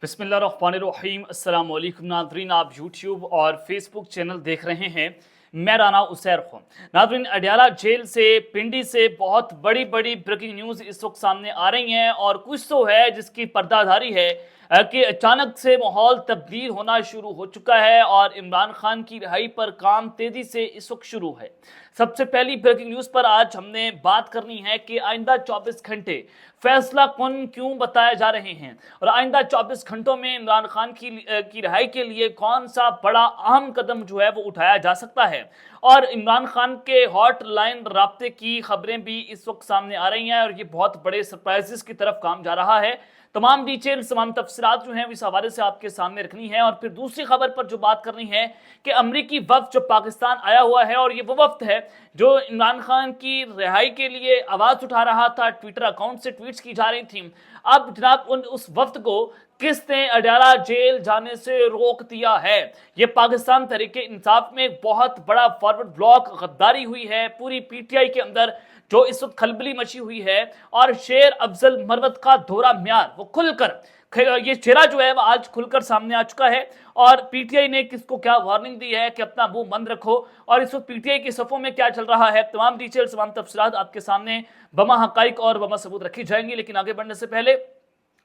बिस्मिल्लाहिर्रहमानिर्रहीम। अस्सलाम वालेकुम नाज़रीन, आप यूट्यूब और फेसबुक चैनल देख रहे हैं। मैं राना उसैर हूँ। नाज़रीन, अडयाला जेल से, पिंडी से बहुत बड़ी बड़ी ब्रेकिंग न्यूज़ इस वक्त सामने आ रही हैं और कुछ तो है जिसकी पर्दाधारी है कि अचानक से माहौल तब्दील होना शुरू हो चुका है और इमरान खान की रिहाई पर काम तेज़ी से इस वक्त शुरू है। सबसे पहली ब्रेकिंग न्यूज़ पर आज हमने बात करनी है कि आइंदा 24 घंटे फैसला कुन क्यों बताए जा रहे हैं और आइंदा 24 घंटों में इमरान खान की रिहाई के लिए कौन सा बड़ा अहम कदम जो है वो उठाया जा सकता है। और इमरान खान के हॉट लाइन राब्ते की खबरें भी इस वक्त सामने आ रही हैं और ये बहुत बड़े सरप्राइजेस की तरफ काम जा रहा है। तमाम डिटेल्स, तमाम तफसीलात जो हैं इस हवाले से आपके सामने रखनी है। और फिर दूसरी खबर पर जो बात करनी है कि अमरीकी वफ्द जो पाकिस्तान आया हुआ है और ये वो वफ्द है जो इमरान खान की रिहाई के लिए आवाज़ उठा रहा था, ट्विटर अकाउंट से ट्वीट्स की जा रही थी। अब जनाब उस वफ्द को किसने अडयाला जेल जाने से रोक दिया है? ये पाकिस्तान तहरीक इंसाफ में एक बहुत बड़ा फॉरवर्ड ब्लॉक गद्दारी हुई है पूरी पीटीआई के अंदर, जो इस वक्त खलबली मची हुई है। और शेर अफजल मरवत का दोहरा म्यार वो खुलकर, ये चेहरा जो है वो आज खुलकर सामने आ चुका है और पीटीआई ने किसको क्या वार्निंग दी है कि अपना मुंह बंद रखो और इस वक्त पीटीआई के सफ़ों में क्या चल रहा है। तमाम डिटेल्स, तमाम तफसीलात आपके सामने बमा हकाइक और बमा सबूत रखी जाएंगी। लेकिन आगे बढ़ने से पहले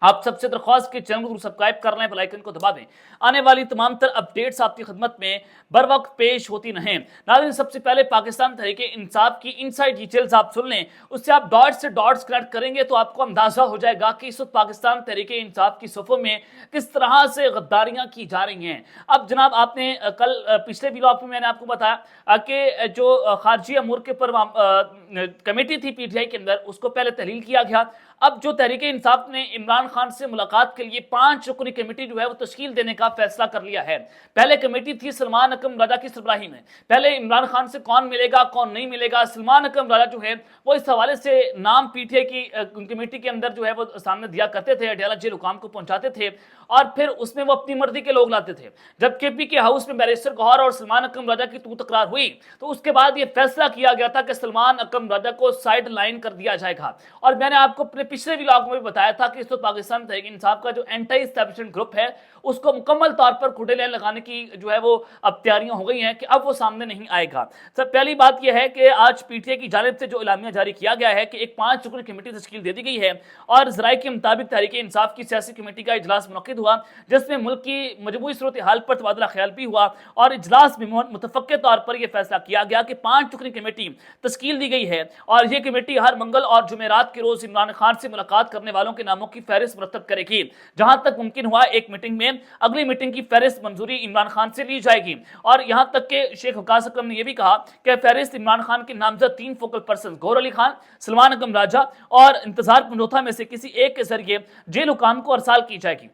आप सबसे दरख्वास्त कि चैनल को सब्सक्राइब कर लें, बेल आइकन को दबा दें। आने वाली तमाम तर अपडेट्स आपकी खिदमत में बर वक्त पेश होती रहें। नाज़रीन, सबसे पहले पाकिस्तान तहरीक इंसाफ की इनसाइड डिटेल्स आप सुन लें, उससे आप डॉट से डॉट्स कनेक्ट करेंगे तो आपको अंदाजा हो जाएगा कि इस वक्त पाकिस्तान तहरीक इंसाफ की सफ़ों में किस तरह से गद्दारियाँ की जा रही हैं। अब जनाब, आपने कल पिछले व्लॉग में मैंने आपको बताया कि जो खारजी अमूर के ऊपर कमेटी थी पीटीआई के अंदर, उसको पहले तहलील किया गया। अब जो तहरीक इंसाफ ने इमरान खान से मुलाकात के लिए 5 रुकनी कमेटी जो है वो तश्कील देने का फैसला कर लिया है। पहले कमेटी थी सलमान अकरम राजा की सरबराही में। पहले इमरान खान से कौन मिलेगा कौन नहीं मिलेगा, सलमान अकरम राजा जो है वो इस हवाले से नाम पीटीआई की कमेटी के अंदर जो है वो सामने दिया करते थे, अडयाला जेल हुकाम को पहुंचाते थे और फिर उसमें वो अपनी मर्जी के लोग लाते थे। जब केपी के हाउस में बैरिस्टर गौहर और सलमान अकरम राजा की तू तकरार हुई तो उसके बाद ये फैसला किया गया था कि सलमान अकरम राजा को साइड लाइन कर दिया जाएगा। और मैंने आपको अपने पिछले व्लॉग में भी बताया था कि इस वक्त पाकिस्तान तहरीक इंसाफ का जो एंटी एस्टैब्लिशमेंट ग्रुप है उसको मुकम्मल तौर पर खुटे लाइन लगाने की जो है वो अब तैयारियां हो गई हैं कि अब वो सामने नहीं आएगा। सब पहली बात यह है कि आज पीटीआई की जानिब से जो इलामिया जारी किया गया है कि एक 5 रुकनी कमेटी तश्कील दे दी गई है और ज़राए के मुताबिक तहरीक इंसाफ की सियासी कमेटी का इजलास मुनक्किद हुआ जिसमें मुल्क की मजबूरी सूरत हाल पर तबादला ख्याल भी हुआ और इजलास में मुतफ़क्के तौर पर यह फैसला किया गया कि 5 रुकनी कमेटी तश्कील दी गई है और यह कमेटी हर मंगल और जुमेरात के रोज इमरान खान से मुलाकात करने वालों के नामों की फहरिस्त मुरतब करेगी। जहां तक मुमकिन हुआ एक मीटिंग में अगली मीटिंग की फहरिस्त मंजूरी इमरान खान से ली जाएगी। और यहां तक कि शेख वकास अकरम ने यह भी कहा कि फहरिस्त इमरान खान के नामजद 3 फोकल पर्सन गौहर अली खान, सलमान अकरम राजा और इंतजार पंजोथा में से किसी एक के जरिए जेल हुकाम को अरसाल की जाएगी।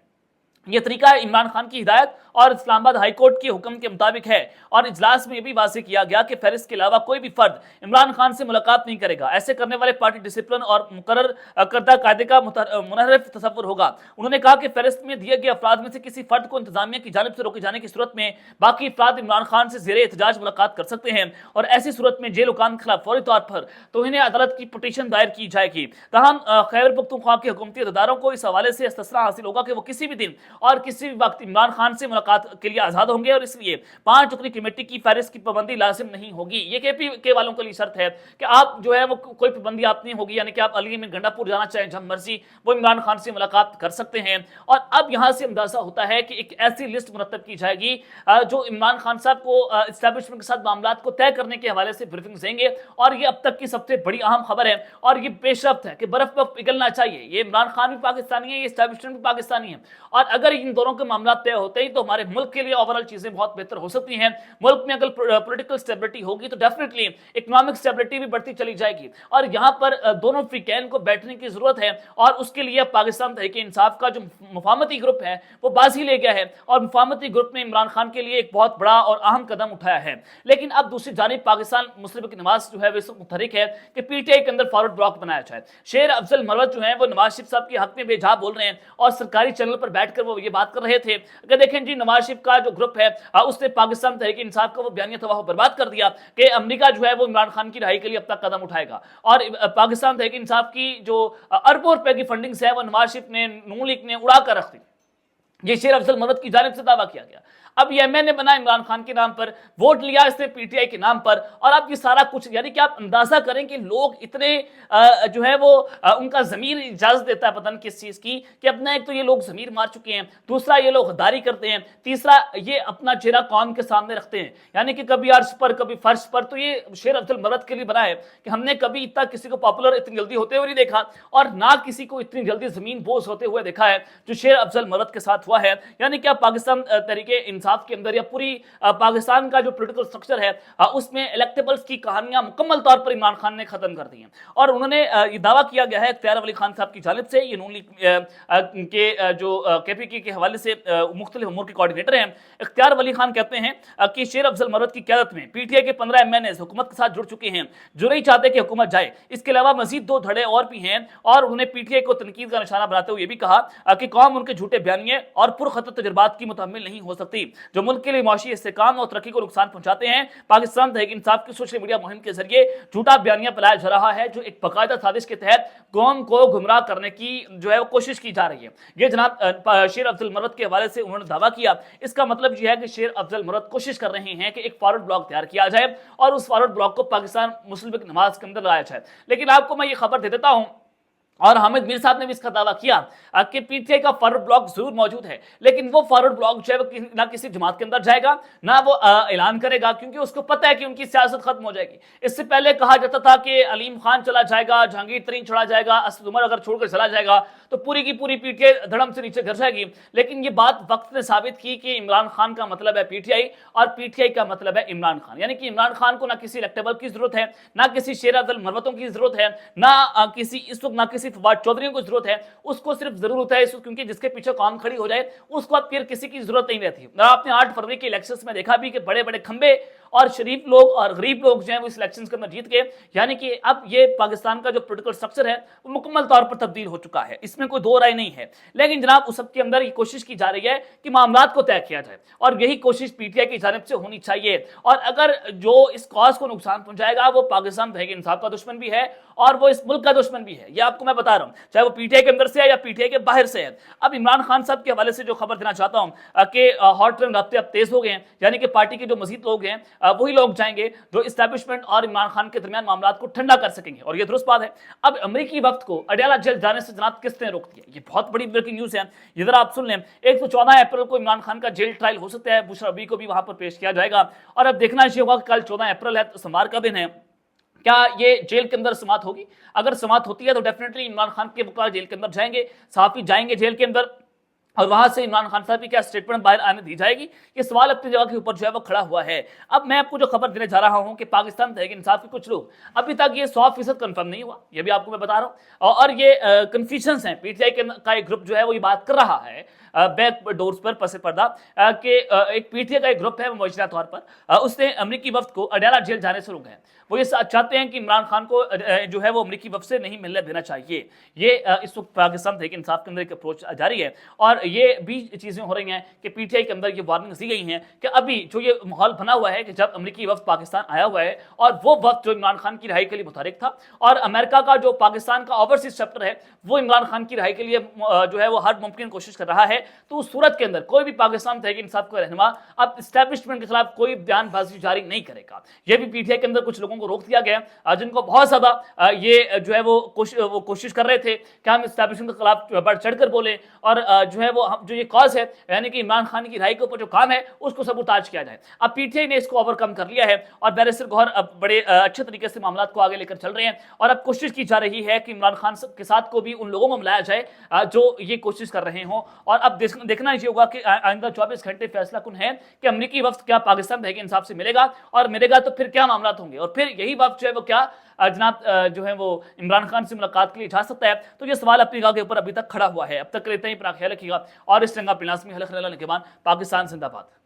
यह तरीका इमरान खान की हिदायत और इस्लामाबाद हाई कोर्ट के हुक्म के मुताबिक है। और इजलास में यह भी वाज़ेह किया गया कि फहरिस्त के अलावा कोई भी फर्द इमरान खान से मुलाकात नहीं करेगा। ऐसे करने वाले पार्टी डिसिप्लिन और मुकर्रर करदा कायदे का मुनहरफ तसव्वुर होगा। उन्होंने कहा कि फहरिस्त में दिए गए अफराद में से किसी फर्द को इंतजामिया की जानिब से रोके जाने की सूरत में बाकी अफराद इमरान खान से ज़ेरे एहतजाज मुलाकात कर सकते हैं और ऐसी सूरत में जेल हुकाम के खिलाफ फौरी तौर पर तौहीन अदालत की पटिशन दायर की जाएगी। तहम खैबर पख्तूनख्वा के हुकूमती अदारों को इस हवाले से इस्तस्ना हासिल होगा कि वो किसी भी दिन और किसी भी वक्त इमरान खान से मुलाकात के लिए आजाद होंगे और इसलिए 5 रुकनी कमेटी की फहरिस्त की पाबंदी लाजिम नहीं होगी। ये केपी के वालों के लिए शर्त है कि आप जो है वो कोई पाबंदी आप नहीं होगी, यानी कि आप अली में गंडापुर जाना चाहें जब मर्जी वो इमरान खान से मुलाकात कर सकते हैं। और अब यहां से अंदाजा होता है कि एक ऐसी लिस्ट मुरतब की जाएगी जो इमरान खान साहब को एस्टैब्लिशमेंट के साथ मामला को तय करने के हवाले से ब्रीफिंग देंगे। और ये अब तक की सबसे बड़ी अहम खबर है और ये पेशरफ्त है कि बर्फ पर पिघलना चाहिए। ये इमरान खान भी पाकिस्तानी है, ये एस्टैब्लिशमेंट भी पाकिस्तानी है और अगर इन दोनों के मामला तय होते ही तो हमारे मुल्क के लिए ओवरऑल चीजें बहुत बेहतर हो सकती हैं। मुल्क में अगर पॉलिटिकल स्टेबिलिटी होगी तो डेफिनेटली इकोनॉमिक स्टेबिलिटी भी बढ़ती चली जाएगी और यहां पर दोनों फ्रीकैन को बैठने की जरूरत है और उसके लिए पाकिस्तान तहरीक इंसाफ का जो मुफाहमती ग्रुप है वो बाजी ले गया है और मुफाहमती ग्रुप ने इमरान खान के लिए एक बहुत बड़ा और अहम कदम उठाया है। लेकिन अब दूसरी जानिब पाकिस्तान मुस्लिम लीग नवाज जो है वो मुतहरिक है कि पीटीआई के अंदर फॉरवर्ड ब्लॉक बनाया जाए। शेर अफजल मरवत जो है वो नवाज शरीफ साहब के हक में बेजा बोल रहे हैं और सरकारी चैनल पर बैठकर वो ये बात कर रहे थे कि देखें जी, नवाज शरीफ का जो ग्रुप है उसने पाकिस्तान तहरीक इंसाफ का वो बयानिया तबाह बर्बाद कर दिया कि अमेरिका जो है वो इमरान खान की रिहाई के लिए अब तक कदम उठाएगा और पाकिस्तान तहरीक इंसाफ की जो अरबों रुपए की फंडिंग्स है वो नवाज शरीफ ने, नून लीग ने उड़ा कर रख दी। ये शेर अफजल मरद की जानिब से दावा किया गया। अब ये एमएनए बना इमरान खान के नाम पर, वोट लिया इसने पीटीआई के नाम पर, और अब ये सारा कुछ, यानी कि आप अंदाजा करें कि लोग इतने जो है वो उनका ज़मीर इजाज़त देता है पता नहीं किस चीज़ की, कि अपना एक तो ये लोग ज़मीर मार चुके हैं, दूसरा ये लोग गद्दारी करते हैं, तीसरा ये अपना चेहरा कौम के सामने रखते हैं, यानी कि कभी अर्श पर कभी फर्श पर। तो ये शेर अफजल मरद के लिए बना है कि हमने कभी इतना किसी को पॉपुलर इतनी जल्दी होते हुए नहीं देखा, और ना किसी को इतनी जल्दी ज़मीन बोझ होते हुए देखा है जो शेर अफजल मरद के साथ हुआ है। यानी कि पाकिस्तान तरीके इंसाफ के अंदर या पूरी पाकिस्तान का जो पॉलिटिकल स्ट्रक्चर है उसमें इलेक्टेबल्स की कहानियां मुकम्मल तौर पर इमरान खान ने खत्म कर दी हैं। और उन्होंने ये दावा किया गया है इख्तियार अली खान साहब की जानिब से, ये नून लीग के जो केपीके के हवाले से मुख्तलिफ उमूर के कोऑर्डिनेटर हैं, इख्तियार अली खान कहते हैं कि शेर अफजल मरद की क़यादत में पीटीआई के 15 एमएनए हुकूमत के साथ जुड़ चुके हैं जो नहीं चाहते कि हुकूमत जाए। इसके अलावा मजीद 2 धड़े और भी हैं, और उन्होंने पीटीआई को तनकीद का निशाना बनाते हुए ये भी कहा कि कौम उनके झूठे बयानिए और पुरखतर तजुर्बात की मुतहम्मिल नहीं हो सकती जो मुल्क के लिए मुआशी इस्तेहकाम और तरक्की को नुकसान पहुंचाते हैं। पाकिस्तान तहरीक इंसाफ की सोशल मीडिया मुहिम के जरिए झूठा बयानिया फैलाया जा रहा है जो एक बाकायदा साजिश के तहत कौम को गुमराह करने की जो है वो कोशिश की जा रही है। ये जनाब शेर अफजल मरद के हवाले से उन्होंने दावा किया। इसका मतलब यह है कि शेर अफजल मरद कोशिश कर रहे हैं कि एक फॉरवर्ड ब्लॉक तैयार किया जाए और उस फॉरवर्ड ब्लॉक को पाकिस्तान मुस्लिम लीग नमाज के अंदर लाया जाए। लेकिन आपको मैं ये खबर दे देता हूं, और हामिद मीर साहब ने भी इसका दावा किया कि पीटीआई का फॉरवर्ड ब्लॉक जरूर मौजूद है, लेकिन वो फॉरवर्ड ब्लॉक जो है वो ना किसी जमात के अंदर जाएगा, ना वो ऐलान करेगा, क्योंकि उसको पता है कि उनकी सियासत खत्म हो जाएगी। इससे पहले कहा जाता था कि अलीम खान चला जाएगा, जहांगीर तरीन चला जाएगा, असद उमर अगर छोड़कर चला जाएगा तो पूरी की पूरी पीटीआई धड़म से नीचे गिर जाएगी। लेकिन ये बात वक्त ने साबित की कि इमरान खान का मतलब है पीटीआई और पीटीआई का मतलब है इमरान खान। यानी कि इमरान खान को ना किसी इलेक्टेबल की जरूरत है, ना किसी शेर अफजल मरवतों की जरूरत है, ना किसी इस वक्त ना किसी फवाद चौधरी को जरूरत है। उसको सिर्फ जरूरत है क्योंकि जिसके पीछे कौम खड़ी हो जाए उसको अब फिर किसी की जरूरत नहीं रहती। आपने 8 फरवरी के इलेक्शंस में देखा भी कि बड़े बड़े खंबे और शरीफ लोग और गरीब लोग जो हैं वो इस इलेक्शन के अंदर जीत गए। यानी कि अब ये पाकिस्तान का जो पॉलिटिकल स्ट्रक्चर है वो मुकम्मल तौर पर तब्दील हो चुका है, इसमें कोई दो राय नहीं है। लेकिन जनाब उस सब के अंदर ये कोशिश की जा रही है कि मामलात को तय किया जाए, और यही कोशिश पीटीआई की जानिब से होनी चाहिए। और अगर जो इस कॉज को नुकसान पहुंचाएगा वो पाकिस्तान तहरीक इंसाफ का दुश्मन भी है और वो इस मुल्क का दुश्मन भी है, ये आपको मैं बता रहा हूं, चाहे वो पीटीआई के अंदर से है या पीटीआई के बाहर से है। अब इमरान खान साहब के हवाले से जो खबर देना चाहता हूं कि हॉट ट्रेन राब्ते अब तेज हो गए हैं, यानी कि पार्टी के जो मजीद लोग हैं वही लोग जाएंगे जो इस्टेब्लिशमेंट और इमरान खान के दरमियान मामलात को ठंडा कर सकेंगे, और ये दुरुस्त बात है। अब अमरीकी वफ्द को अडयाला जेल जाने से जनाब किसने रोक दिया, ये बहुत बड़ी ब्रेकिंग न्यूज है, ये जरा आप सुन लें। एक तो 14 अप्रैल को इमरान खान का जेल ट्रायल हो सकता है, बुशरा बीबी को भी वहां पर पेश किया जाएगा, और अब देखना ये होगा कि कल 14 अप्रैल है तो सोमवार का दिन है, क्या ये जेल के अंदर समात होगी? अगर समात होती है तो डेफिनेटली इमरान खान के वकील जेल के अंदर जाएंगे, सहाफी जाएंगे जेल के अंदर, और वहां से इमरान खान साहब की क्या स्टेटमेंट बाहर आने दी जाएगी, ये सवाल अपनी जगह के ऊपर जो है वो खड़ा हुआ है। अब मैं आपको जो खबर देने जा रहा हूं कि पाकिस्तान तहरीक इंसाफ के कुछ लोग, अभी तक ये 100% कंफर्म नहीं हुआ, ये भी आपको मैं बता रहा हूं, और ये कंफ्यूजन्स हैं। पीटीआई का एक ग्रुप जो है वो ये बात कर रहा है बैक डोर्स पर पसे पर्दा कि एक पीटीआई का एक ग्रुप है वो मौजूदा तौर पर उसने अमरीकी वफ्द को अडयाला जेल जाने से रोका है। वो ये चाहते हैं कि इमरान खान को जो है वो अमरीकी वफ्द से नहीं मिलने देना चाहिए। ये इस वक्त पाकिस्तान तहरीक इंसाफ के अंदर एक अप्रोच जारी है, और ये भी चीज़ें हो रही हैं कि पीटीआई के अंदर ये वार्निंग्स दी गई हैं कि अभी जो ये माहौल बना हुआ है कि जब अमरीकी वफ्द पाकिस्तान आया हुआ है, और वो वक्त जो इमरान खान की रिहाई के लिए मुतहरिक था, और अमेरिका का जो पाकिस्तान का ओवरसीज चैप्टर है वो इमरान खान की रिहाई के लिए जो है वो हर मुमकिन कोशिश कर रहा है, तो उस सूरत के अंदर कोई भी पाकिस्तान तहरीक इंसाफ का रहनुमा अब इस्टेब्लिशमेंट के खिलाफ कोई बयानबाजी जारी नहीं करेगा। ये भी पीटीआई के अंदर कुछ लोगों को रोक दिया गया जिनको बहुत ज्यादा ये जो है वो कोशिश कर रहे थे कि हम इस्टेब्लिशमेंट के खिलाफ बढ़ चढ़कर बोले, और जो है वो जो ये कॉज है यानी कि इमरान खान की रिहाई के ऊपर जो काम है उसको सबूताज किया जाए। अब पीटीआई ने इसको ओवरकम कर लिया है, और बैरिस्टर गौहर अब बड़े अच्छे तरीके से मामला को आगे लेकर चल रहे हैं, और अब कोशिश की जा रही है कि इमरान खान के साथ को भी उन लोगों को मिलाया जाए जो ये कोशिश कर रहे हों। और अब देखना ये होगा कि आइंदा 24 घंटे फैसला कुन है कि अमरीकी वफ्द क्या पाकिस्तान तहरीक इंसाफ से मिलेगा, और मिलेगा तो फिर क्या मामला होंगे, और फिर यही वफ्द जो है वो क्या जनाब जो है वो इमरान खान से मुलाकात के लिए जा सकता है। तो ये सवाल अपनी जगह के ऊपर अभी तक खड़ा हुआ है। अब तक इतना ही, अपना ख्याल रखिएगा, और इस रंगा पिलास में हल खला के बाद पाकिस्तान जिंदाबाद।